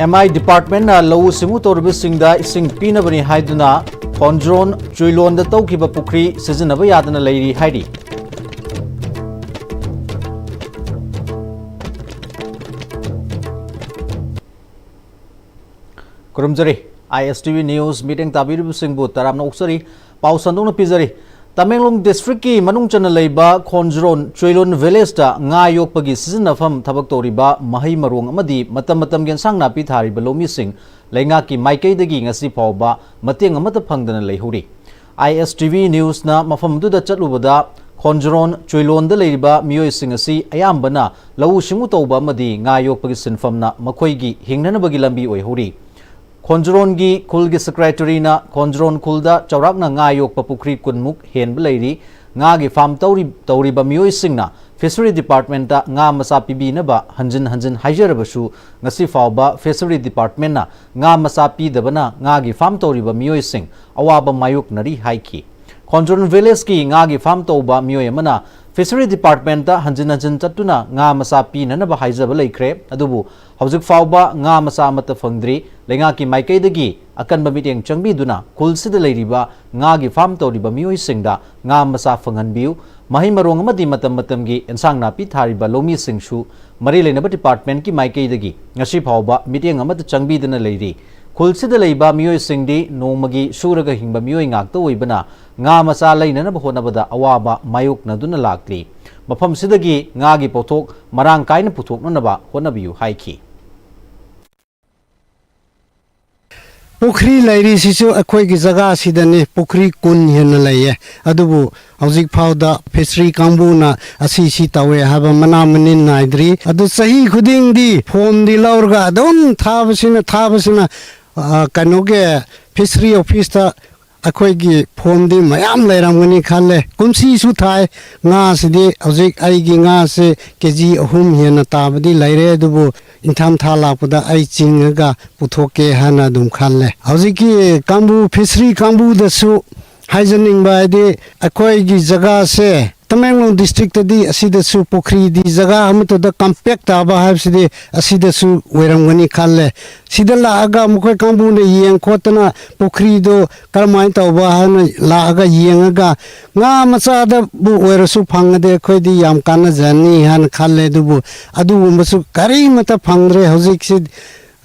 MI Department na lau singu torbisingda ising pinabani haiduna Khondron Chuilon da tawkiba pukri sizinaba yadana leiri haidi. Kurumjari Am-Istv News meeting tabiru singbu taramna uksari pausandung na pizari. Tamenglong District ki manung chana leiba Khondron Chuilon Village da nga yokpagi sizinafam thabak toriba mahai marung amadi matam gen sang napi thariba lomi sing lenga ki maikei dagi ngasi phawba mateng amata phangdana leihuri. Am-Istv News na mafam du da chatlubada Khondron Chuilon da leiba miyoi sing asi ayambana lau singu tawba amadi nga yokpagi sinfamna makhoi hingnana bagi lambi oihuri. Khondron gi khul gi secretary na Khondron khulda chawrakna nga yok papukri kunmuk hen belairi nga gi farm tauri ba mioi singna fishery department da nga masa pibi na ba hanjin haijarabasu ngasi fawba fishery department na nga masa pi dabana nga gi farm tauri ba mioi sing awaba mayuk nari haiki. Khondron village ki nga gi farm tawba mioi amana fishery department da hanjin chatuna nga masa pi na ba haijaba leikre adubu haujuk fawba nga masa amata fangdri lenga ki maikei dagi akan bamiteng changbi duna kulsida leiriba nga gi farm tawriba mioi singda nga masa fanganbiu mahi marong amadi matam gi ensang na pi thariba lomi singsu mari lenaba department ki maikei dagi ngasi fawba miteng amata changbi duna leiri kulsida leiba mioi singdi nomagi suraga hingba mioi ngakta oibana nga masa leinana bahonabada awaba mayuk na duna lakli mafam sidagi nga gi pothok marang kaina puthok nanaba honabiu haiki. Pukri lairi sisu akhoi ki jaga sidani pukri kun hen laiye adubu hauzik phauda fishery kambu na asi si tawe haba mana manin naidri adu sahi khuding di phone di laurga adon thabasina kanoge fishery office ta akhoi gi phone di mayam lairamgani khalle kumsi su thai nga sidi hauzik ai gi nga se keji ahum hena tabadi laire adubu intham thala pada ai chinga puthoke hana dum khalle hauzik kambu fishery kambu da su haijaning ba de akhoi gi jaga se Tamenglong district di asida su pukri di jaga amto da compact aba habsidi asida su weramgani khalle sida la aga mukhoi kambu ne yeng khotna pukri do karmai tawba han la aga yeng aga nga macha da bu werasu phangade khoi di yam kana jani han khalle dubu adu masu kari mata phangre hojik sid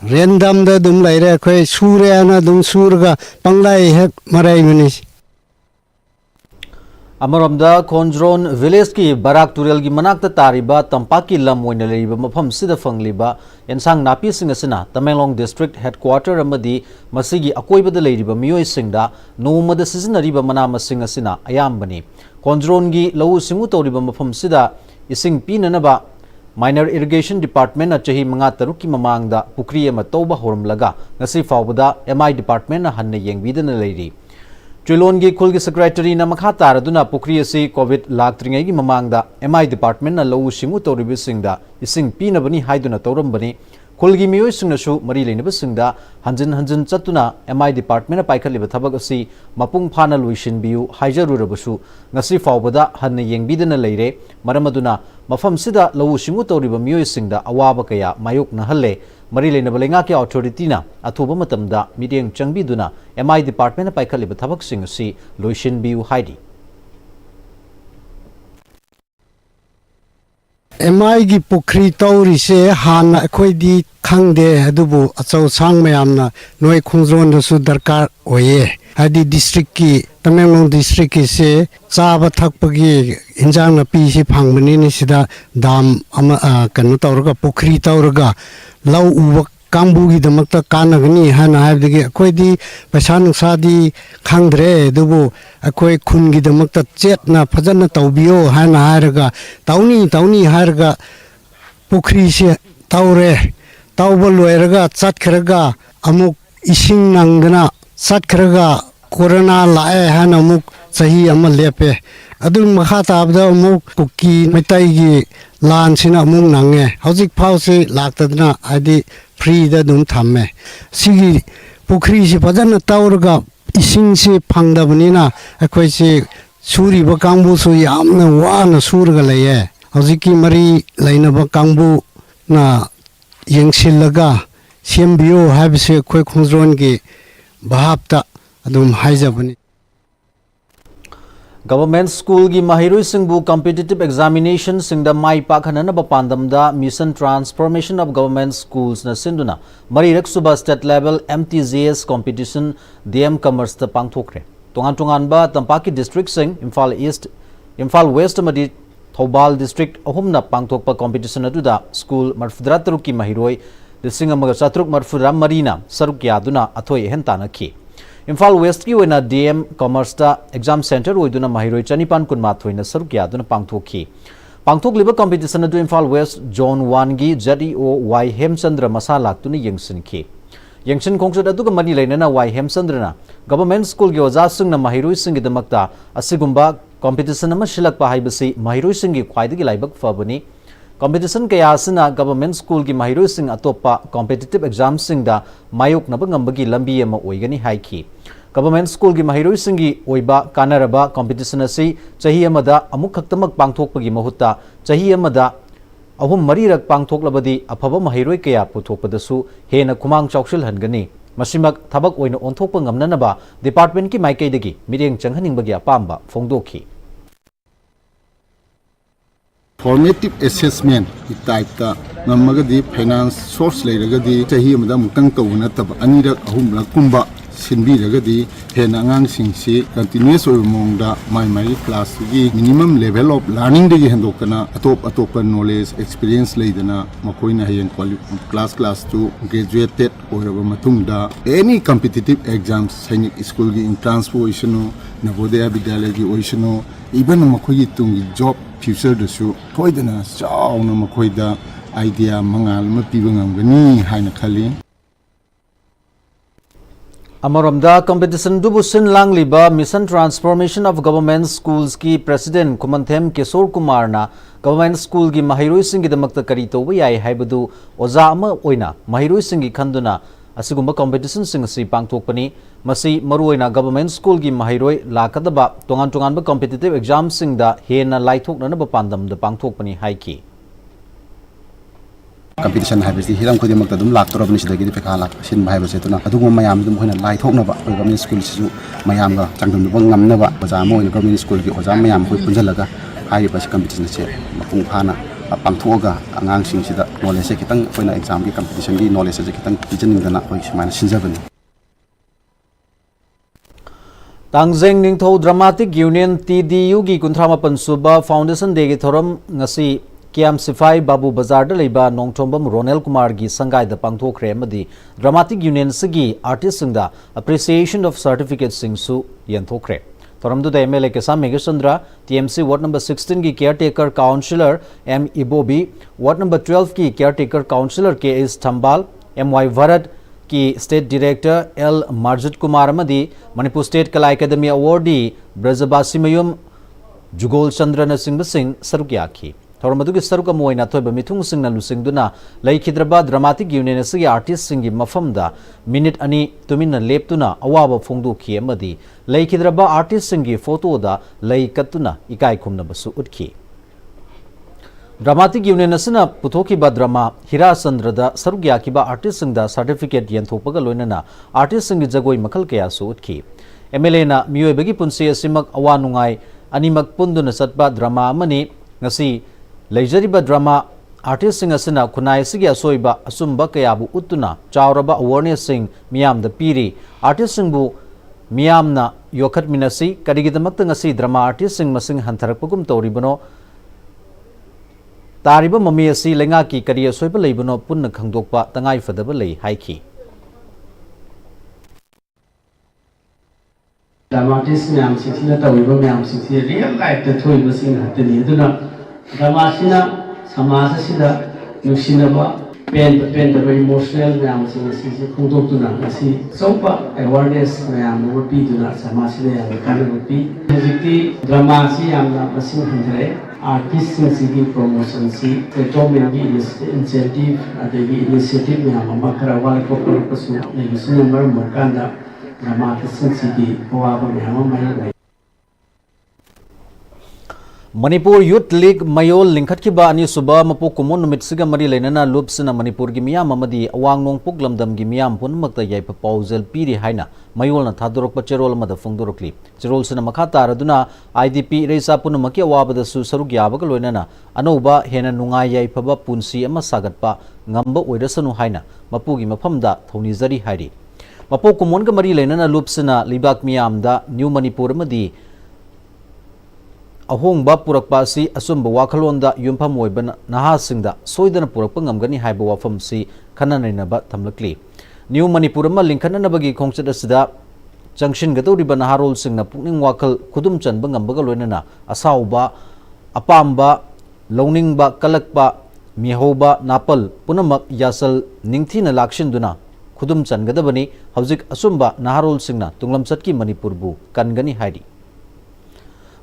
random da dum laire khoi sure ana dum surga panglai he marai mani Amaramda Khondron village ki barak turel gi manakta tariba tampaki lam oina leiba mafam sida fangliba ensang napi singasina Tamenglong district headquarter amadi masigi akoibada leiriba mioi singda nomada sizinariba manama singasina ayambani Khondron gi lau singu tawriba mafam sida ising pinanaba minor irrigation department na chahi manga taruki mamangda pukri ama tawba horumlaga ngasi fawbada MI department na hanna yengbidana leiri Chuilon gi khul gi secretary na makha taraduna pukri asi covid laktringai gi mamangda MI department na lau singu tawribi singda ising pinabani haiduna tawrambani khul gi miyoi singna su mari leinaba singda hanjin chatuna MI department na paikhatliba thabak asi mapung phana luisin biu haijarurabasu ngasi fawbada hanna yengbidana leire maramaduna mafam sida lau singu tawriba miyoi singda awaba kaya mayuk na halle mari leinaba lenga ki authority na athuba matamda miteng changbiduna MI department na paikhatliba thabak sing asi luisin biu haidi MI gi pukri tauri se han akhoi di khangde adubu achau sang mayamna noi khungzon su darkar oye hadi district ki Tamenglong district ki se chaba thakpagi injang na pi si phangmani ni sida dam ama kanu tauraga pukri tauraga lau uwa kambu gi damakta kanagani hana habdigi akhoi di paisa nungsa di khangdre dubu akhoi khun gi damakta chetna phajana tawbiyo hana haraga tauni haraga pukri se taure tawba loiraga chatkhraga amuk ising nangdana chatkhraga corona lae hana amuk sahi ama lepe adung makha tabda amuk kuki metai gi lan sina amuk nange hojik phau se laktadna adi free da dum thamme sigi pukri si phajana tawraga ising se phangdabnina akhoi se suri ba kangbu su yamna wana surga leye hojiki mari lainaba kangbu na yengsilaga ꯁꯦꯝꯕꯤꯌꯨ ꯍꯥꯏꯕꯁꯦ ꯑꯩꯈꯣꯏ ꯈꯣꯡꯖꯣꯟꯒꯤ ꯚꯥꯞꯇ ꯑꯗꯨꯝ ꯍꯥꯏꯖꯕꯅꯤ Government school gi mahiroi singbu competitive examination singda mai pakhanana pandamda mission transformation of government schools na sinduna marirak suba state level MTZS competition DM commerce ta pangthokre tongan ba tampaki district sing Imphal East Imphal West amadi Thobal district ahumna pangthokpa competition aduda school marfudra taruki mahiroi lising amaga chatruk marfudra marina saruk yaduna athoi hentana ki Imphal West ki oina DM Commerce ta exam center oiduna mahiroi chanipan kunmathoi na saruk yaduna pangthokhi pangthokliba competition adu Imphal West Zone 1 gi ZEO Y Hemchandra masa laktuni yengsinki yengsin khongchut aduga mani leinana Y Hemchandra na government school gi oja singna mahiroi singi damakta asigumba competition ama shilakpa haibasi mahiroi singi khwaidagi laibak fabani competition kaya asina government school gi mahiroi sing atopa competitive exam singda mayok naba ngambagi lambi ama oigani haiki government school gi mahiroi singi oiba kanaraba competition asi chahi amada amuk khaktamak pangthokpagi mahutta chahi amada ahum marirak pangthoklabadi afaba mahiroi kaya puthokpadasu hena kumang chawshil hangani masimak thabak oina onthokpa ngamnanaba department ki maikaidagi mireng changhaningbagi apamba phongdokhi formative assessment type ta namagadi finance source leiragadi chahi amada mutang tawna tab anirak ahumlak kumba sinbi ragadi hena angang singsi continuous mongda my class gi minimum level of learning de hendokana atop knowledge experience leidana makoina hayen class to graduated oiraba matungda any competitive exams sainik school gi entrance oisano navodaya vidyalaya gi oisano even makoyi tungi job future dasu toidana chauna makoida idea mangal ma pibangamgani haina khali Amaramda competition dubu sin langliba mission transformation of government schools ki president Kumanthem Kishore Kumar na government school gi mahiroi singi damakta kari toba yai haibadu oza ama oina mahiroi singi khanduna asigumba competition sing si pangthokpani masi maruoina government school gi mahiroi lakadaba tongan ba competitive exam singda hena laithoknana ba pandam da pangthokpani haiki competition haibasi hiram khodi makta dum lak torabni sidagi pekhala sin haibase tuna adugum mayam dum hoina lai thoknaba government school sisu mayam ga changdum ba ngamnaba oja mo in government school gi oja mayam khoi punjalaga hai bas competition che mapung phana pangthoga angang sing sida knowledge se kitang hoina exam gi competition gi knowledge se kitang teaching dana hoi smaina sinjabani Tangjeng Ningtho Dramatic Union TDU gi kuntrama pansuba foundation day gi thoram ngasi Am-Istv Babu Bazar da leiba Nongchombam Ronel Kumar gi sangai da pangthokre amadi Dramatic Union sigi artist singda appreciation of certificate singsu yanthokre thoramdu da MLA Kesa Megasandra TMC ward number 16 gi caretaker councillor Am-Istv ward number 12 ki caretaker councillor KS Thambal MY Bharat ki state director L Marjit Kumar amadi Manipur State Kala Academy awardee Brajabasi Mayum Jugol Chandra Singh Sarukyaki Thoramadu Saruka Moina Toba Mitung Singna Lusingduna Laikhidraba Dramatic Union Sigi artist Singi Mafamda Minute Ani Tumina Leptuna Awaba Fongdu Kiemadi Laikhidraba artist Singi photo da Laikatuna Ikai Kumna Basu Utki Dramatic Union Asina Putoki Badrama Hira Sandrada Sarugyakiba artist Singda certificate Yentopaga Loinana artist Singi Jagoi Makal Kaya Su Utki MLA na Miyobagi Punsi Asimak Awanungai Animak Punduna Satba Drama Mani Ngasi Leijariba drama artist sing asina kunai sigi asoiba asumba kayabu utuna chauraba awareness sing miyam da piri artist sing bu miyam na yokhat minasi karigidamakta ngasi drama artist sing masing hantarakpagum tauribano tariba mami asi lenga ki kari asoiba leibano punna khangdokpa tangai fadaba lei haiki drama artist miyam sing tauriba miyam sing real life da thoiba sing hatani aduna drama sina samasa sida nusinaba pen da emotional ma'am sing si khudokuna asi sopa awareness ma'am rupi duna samasa le ya kan rupi jiti drama si amna masing handre artist sing promotion si government gi incentive adegi initiative ma'am makara wal ko purpose ne gisu number makanda drama sing si gi wa ba ma'am mai Manipur Youth League Mayol Linkhatkiba ani suba mapu kumon numit siga mari leinana lupsina Manipur gi miyam amadi awang nong puklamdam gi miyam punmakta yaipa pauzal piri haina Mayol na thadorokpa cherol amada fungdorokli cherol sina makha taraduna IDP reisa punmaki awabada su saruk yabaga loinana anoba hena nungai yaipaba punsi ama sagatpa ngamba oirasanu haina mapu gi mafamda thonizari hairi mapu kumon ga mari leinana lupsina libak miyamda New Manipur amadi ahongba purakpa si asumba wakhalonda yumpham oiba nahasingda soidana purakpa ngamgani haiba wafam si khananainaba thamlakli New Manipur ma linkhananabagi khongchat asida junction gadoriba naharol singna pukning wakhal khudum chanba ngambaga loinana asauba apamba lowningba kalakpa mihoba napal punamak yasal ningthina lakshinduna khudum changadabani hauzik asumba naharol singna tunglamchatki Manipurbu kangani hairi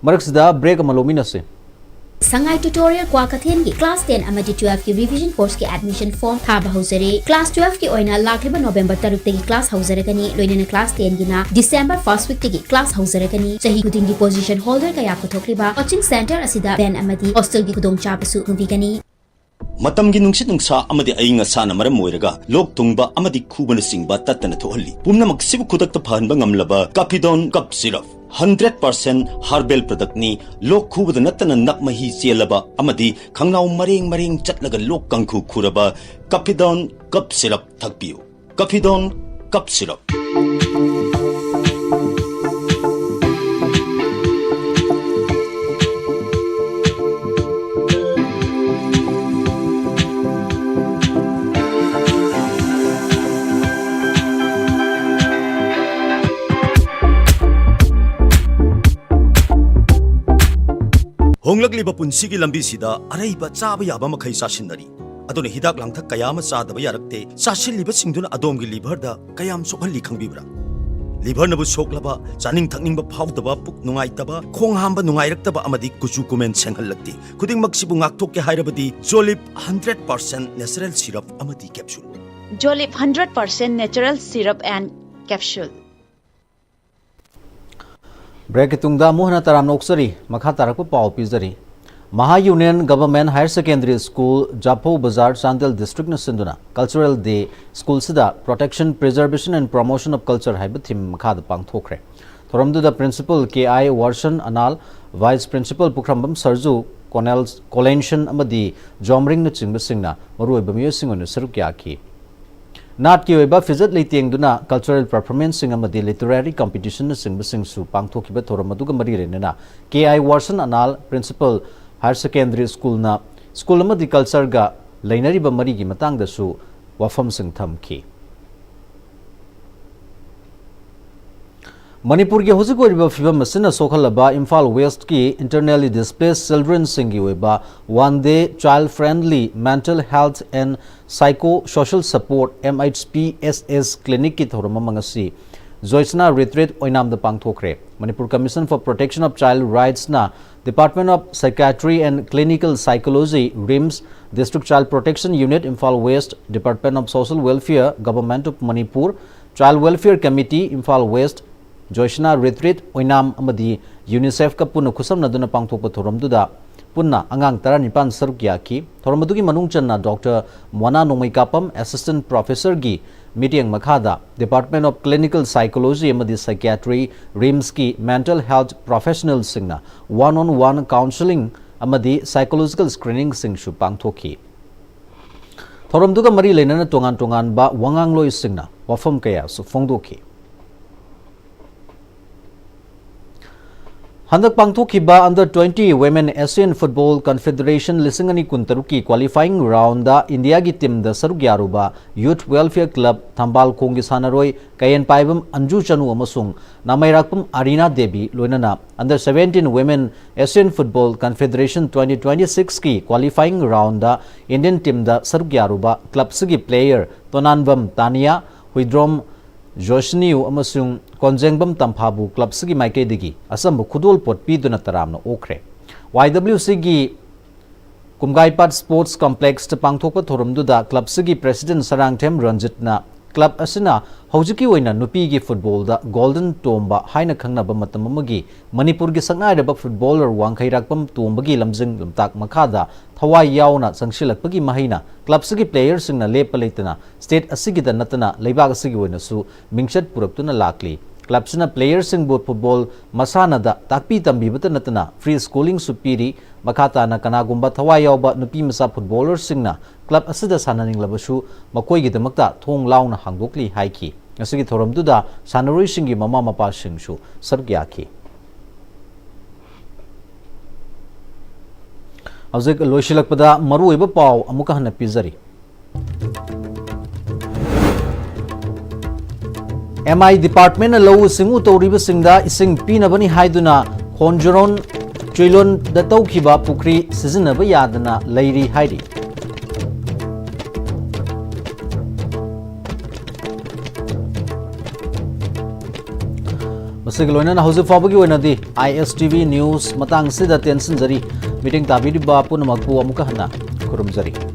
Maraksida break amalomina se Sangai tutorial kwa kathen ki class 10 amadi 12 ki revision course ki admission form thaba hausare class 12 ki oina lakliba November 3 tagi class hausare kani loinena class 10 gina December 1st week tagi class hausare kani sahi kuding ki position holder kaya puthokliba coaching center asida ben amadi hostel ki kudong chapasu nubigani Matamgi nungsit nungsa amadi ayinga sana maram moiraga lok tungba amadi khubana singba tatana thohalli pumna maksibu khudakta phanba ngamlaba Capidon cup syrup 100% herbal product ni lok khubada natana nakmahi chelaba amadi khangnaw mareng chatlaga lok kangkhu khuraba Capidon cup syrup thakpiu Capidon cup syrup Honglakliba punsigi lambi sida araiba chaba yaba makhai sasinari aduna hidak langthak kayama chadaba yarakte sasilliba singduna adomgi liver da kayam sokhalli khangbibra liver nabu soklaba chaning thakningba phawdaba puk nungaitaba khong hamba nungairaktaba amadi kuchu kumen senghallakti khuding maksibu ngakthok ke hairabadi Jolip 100% natural syrup amadi capsule Jolip 100% natural syrup and capsule Break itungda muhna taram noksari makha tarakpa pau pizari Maha Union Government Higher Secondary School Japo Bazar Chandel District na sinduna Cultural Day School sida Protection Preservation and Promotion of Culture haiba thim makha da pangthokre thoramdu da Principal KI Warshan Anal Vice Principal Pukrambam Sarju Colention amadi Jomring na chingba singna maruiba miyosing onu sarukya ki Nat ki oiba fizat leitengduna cultural performance sing amadi literary competition na singba singsu pangthokiba thoramaduga mari renana KI Warsan Anal Principal Higher Secondary School na school amadi culture ga leinariba mari gi matangda su wafam sing thamki Manipur ki hojik oiba fibam masina sokhalaba Imphal West ki internally displaced children singi oiba one day child friendly mental health and psycho-social support Am-Istv clinic ki thorama mangasi Joisna retreat oinam da pangthokre Manipur Commission for Protection of Child Rights na Department of Psychiatry and Clinical Psychology RIMS District Child Protection Unit Imphal West Department of Social Welfare Government of Manipur Child Welfare Committee Imphal West Joisna retreat oinam amadi UNICEF ka puna khusam naduna pangthokpa thoramduda punna angang 19 sarukya ki thoramadugi manungchanna Dr. Mwana Nomai Kapam Assistant Professor gi meeting makhada Department of Clinical Psychology amadi Psychiatry RIMS ki mental health professionals singna one-on-one counseling amadi psychological screening sing shu pangthoki thoramduga mari leinana tongan ba wangangloi singna wafam kaya su phongdoki Handak pangthokiba under 20 Women Asian Football Confederation lisingani kuntaruki qualifying round da India gi team da saruk yaruba Youth Welfare Club Thambal Khongi Sanaroi Kayen Paibam Anju Chanu amasung Namairakpum Arina Devi loinana under 17 Women Asian Football Confederation 2026 ki qualifying round da Indian team da saruk yaruba club sigi player Tonanvam Tania Huidrom Joshniu amasung Konjengbam Tamphabu Club Sigi Maike Digi Asam Khudol Pot Piduna Taramna Okre YWC gi Kumgaipat Sports Complex te pangthokpa thorumduda Club Sigi President Sarangthem Ranjitna club असना हौजिकी ओइना नुपी की football दा golden टोंबा हाइना खंगनाबा मतम अमगी मणिपुर की संगाइरबा footballer वांखैराकपम टोंबगी लमजिंग लमताक मखादा थवाई यावना संगशिलकपगी महिना club सगी player सिंगना लेप लेतना state असिगिदा नतना लेबाग असिगी ओइनासु मिंगचत पुरक्तुना लाकली club सिना player सिंगबु football मसानादा ताकपी तंबीबता नतना free schooling सुपीरी मखाताना कनागुंबा थवाई यावबा नुपी मसा footballer सिंगना club असिदा सानानिंगलबसु मकोइगिदमक्ता थोंग लाउना हांगदोकली हाइकी असगी थोरमदुदा सानरोई सिंगी mama Mopa सिंगसु सरुक याखी हौजिक लोइसिलकपदा मरुओइबा पाव अमुका हन्ना पिजरी MI department low सिंगु तौरिबा सिंगदा इसिंग पीनबनी हाइदुना खोंजरोन चुइलोन the तौखिबा Pukhri सिजनबा यादना Larry हाइरी मसिग लोइना हौजिक फाबगी ओइनादी ISTV news Matang सिदा टेंशन जरी मीटिंग ताबिरिबा पुनमकपु अमुका हन्ना खुरुमजरी